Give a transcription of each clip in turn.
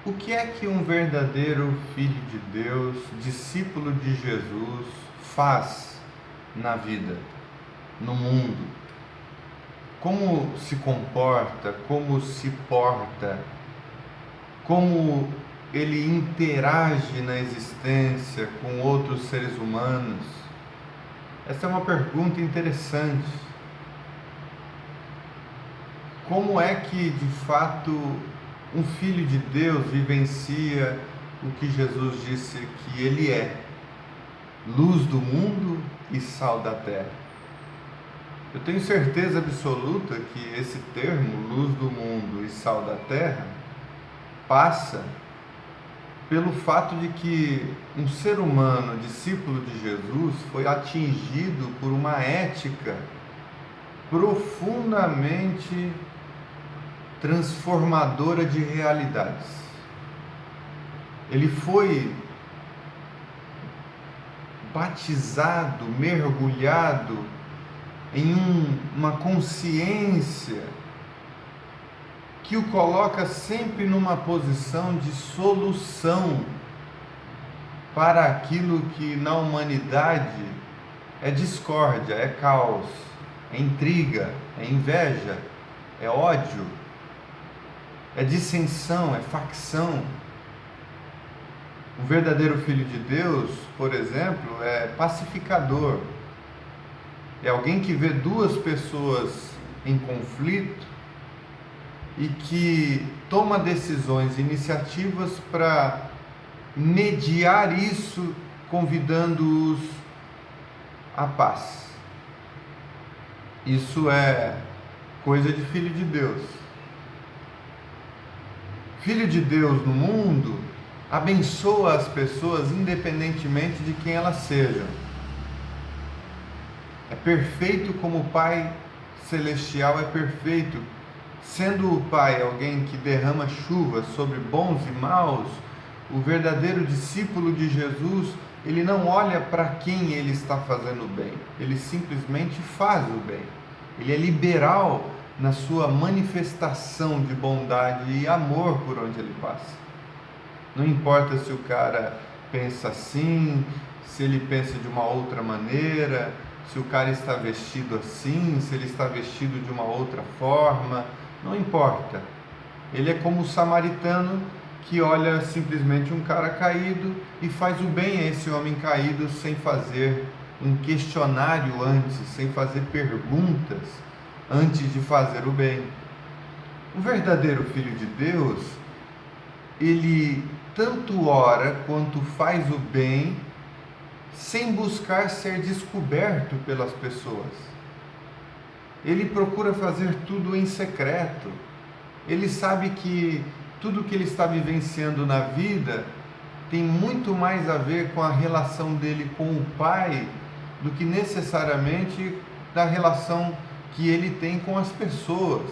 O que é que um verdadeiro filho de Deus, discípulo de Jesus, faz na vida, no mundo? Como se comporta, como se porta, como ele interage na existência com outros seres humanos? Essa é uma pergunta interessante. Como é que, de fato, um filho de Deus vivencia o que Jesus disse que ele é? Luz do mundo e sal da terra. Eu tenho certeza absoluta que esse termo, luz do mundo e sal da terra, passa pelo fato de que um ser humano, discípulo de Jesus, foi atingido por uma ética profundamente transformadora de realidades. Ele foi batizado, mergulhado em uma consciência que o coloca sempre numa posição de solução para aquilo que na humanidade é discórdia, é caos, é intriga, é inveja, é ódio, é dissensão, é facção. Um verdadeiro filho de Deus, por exemplo, é pacificador. É alguém que vê duas pessoas em conflito e que toma decisões, iniciativas para mediar isso, convidando-os à paz. Isso é coisa de filho de Deus. Filho de Deus no mundo abençoa as pessoas independentemente de quem elas sejam. É perfeito como o Pai Celestial é perfeito. Sendo o Pai alguém que derrama chuva sobre bons e maus, o verdadeiro discípulo de Jesus, ele não olha para quem ele está fazendo bem, ele simplesmente faz o bem. Ele é liberal na sua manifestação de bondade e amor por onde ele passa. Não importa se o cara pensa assim, se ele pensa de uma outra maneira, se o cara está vestido assim, se ele está vestido de uma outra forma, não importa. Ele é como o samaritano que olha simplesmente um cara caído e faz o bem a esse homem caído sem fazer um questionário antes, sem fazer perguntas antes de fazer o bem. O verdadeiro filho de Deus, ele tanto ora quanto faz o bem sem buscar ser descoberto pelas pessoas. Ele procura fazer tudo em secreto. Ele sabe que tudo que ele está vivenciando na vida tem muito mais a ver com a relação dele com o Pai do que necessariamente da relação que ele tem com as pessoas,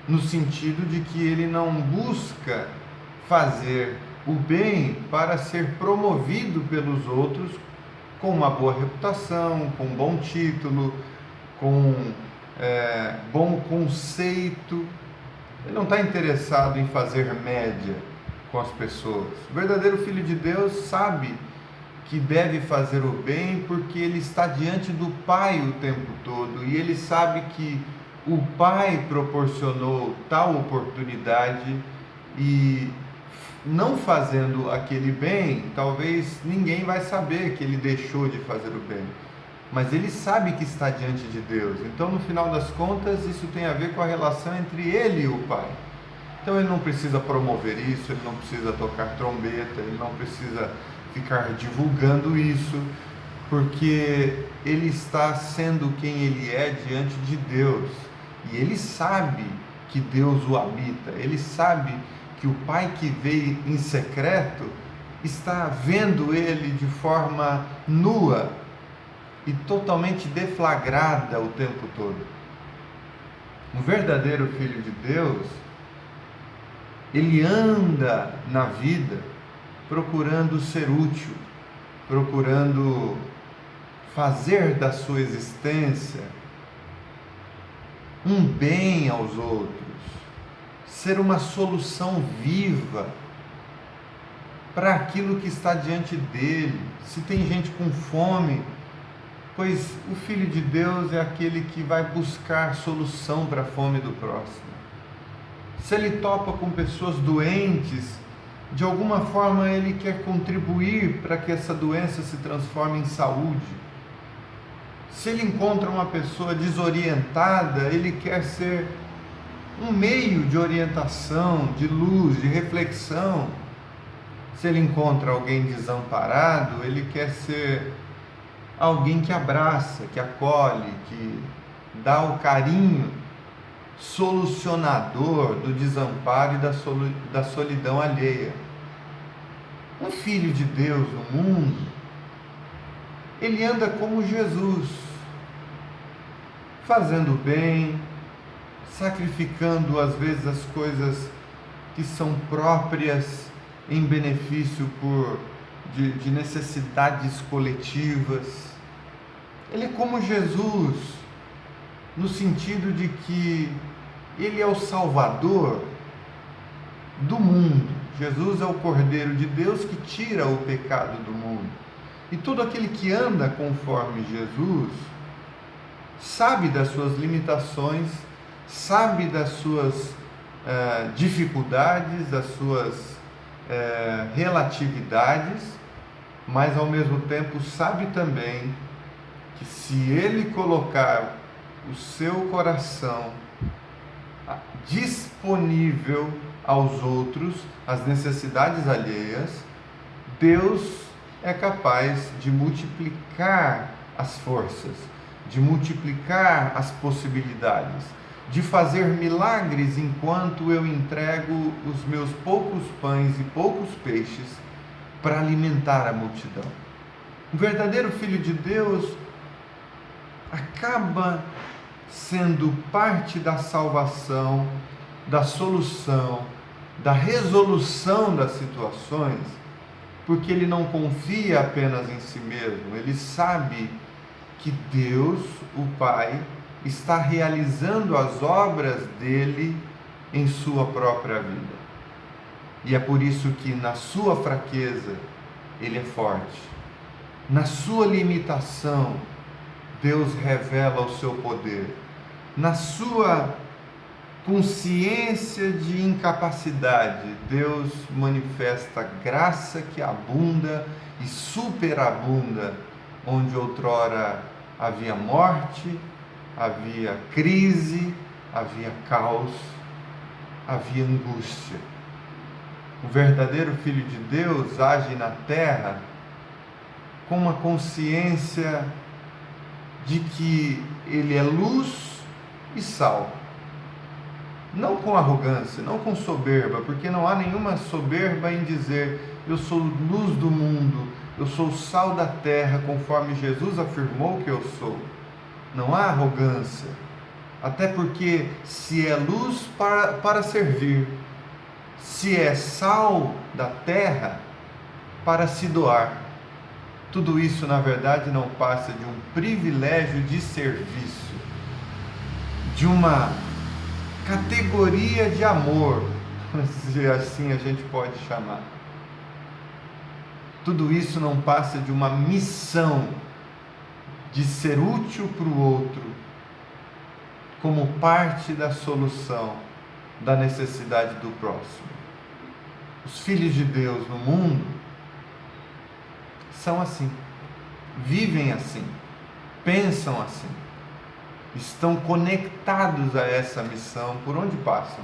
no sentido de que ele não busca fazer o bem para ser promovido pelos outros com uma boa reputação, com um bom título, com bom conceito. Ele não está interessado em fazer média com as pessoas. O verdadeiro filho de Deus sabe que deve fazer o bem porque ele está diante do Pai o tempo todo e ele sabe que o Pai proporcionou tal oportunidade e não fazendo aquele bem, talvez ninguém vai saber que ele deixou de fazer o bem. Mas ele sabe que está diante de Deus. Então, no final das contas, isso tem a ver com a relação entre ele e o Pai. Então, ele não precisa promover isso, ele não precisa tocar trombeta, ele não precisa ficar divulgando isso, porque ele está sendo quem ele é diante de Deus. E ele sabe que Deus o habita, ele sabe que o Pai que veio em secreto está vendo ele de forma nua e totalmente deflagrada o tempo todo. Um verdadeiro filho de Deus, ele anda na vida procurando ser útil, procurando fazer da sua existência um bem aos outros, ser uma solução viva para aquilo que está diante dele. Se tem gente com fome, pois o Filho de Deus é aquele que vai buscar solução para a fome do próximo. Se ele topa com pessoas doentes, de alguma forma ele quer contribuir para que essa doença se transforme em saúde. Se ele encontra uma pessoa desorientada, ele quer ser um meio de orientação, de luz, de reflexão. Se ele encontra alguém desamparado, ele quer ser alguém que abraça, que acolhe, que dá o carinho solucionador do desamparo e da solidão alheia. Um filho de Deus no mundo, ele anda como Jesus, fazendo o bem, sacrificando às vezes as coisas que são próprias em benefício de necessidades coletivas. Ele é como Jesus, no sentido de que ele é o Salvador do mundo. Jesus é o Cordeiro de Deus que tira o pecado do mundo. E todo aquele que anda conforme Jesus sabe das suas limitações, sabe das suas dificuldades, das suas relatividades, mas ao mesmo tempo sabe também que se ele colocar o seu coração disponível aos outros, às necessidades alheias, Deus é capaz de multiplicar as forças, de multiplicar as possibilidades, de fazer milagres enquanto eu entrego os meus poucos pães e poucos peixes para alimentar a multidão. O verdadeiro Filho de Deus acaba sendo parte da salvação, da solução, da resolução das situações, porque ele não confia apenas em si mesmo, ele sabe que Deus, o Pai, está realizando as obras dele em sua própria vida. E é por isso que na sua fraqueza ele é forte, na sua limitação Deus revela o seu poder, na sua consciência de incapacidade Deus manifesta graça que abunda e superabunda onde outrora havia morte, havia crise, havia caos, havia angústia. O verdadeiro Filho de Deus age na terra com uma consciência de que ele é luz e sal. Não com arrogância, não com soberba, porque não há nenhuma soberba em dizer eu sou luz do mundo, eu sou sal da terra, conforme Jesus afirmou que eu sou. Não há arrogância, até porque se é luz para servir, se é sal da terra para se doar, tudo isso na verdade não passa de um privilégio de serviço, de uma categoria de amor, se assim a gente pode chamar. Tudo isso não passa de uma missão de ser útil para o outro, como parte da solução da necessidade do próximo. Os filhos de Deus no mundo são assim, vivem assim, pensam assim, estão conectados a essa missão por onde passam.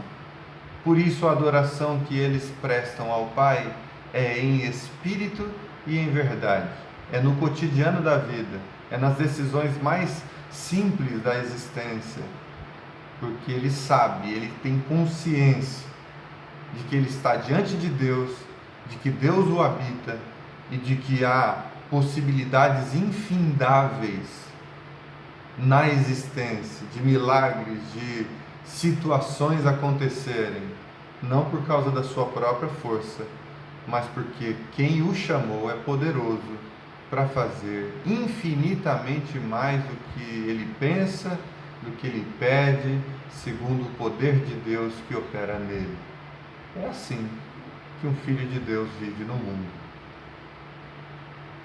Por isso a adoração que eles prestam ao Pai é em espírito e em verdade, é no cotidiano da vida, é nas decisões mais simples da existência, porque ele sabe, ele tem consciência de que ele está diante de Deus, de que Deus o habita e de que há possibilidades infindáveis na existência, de milagres, de situações acontecerem, não por causa da sua própria força, mas porque quem o chamou é poderoso para fazer infinitamente mais do que ele pensa, do que ele pede, segundo o poder de Deus que opera nele. É assim que um filho de Deus vive no mundo.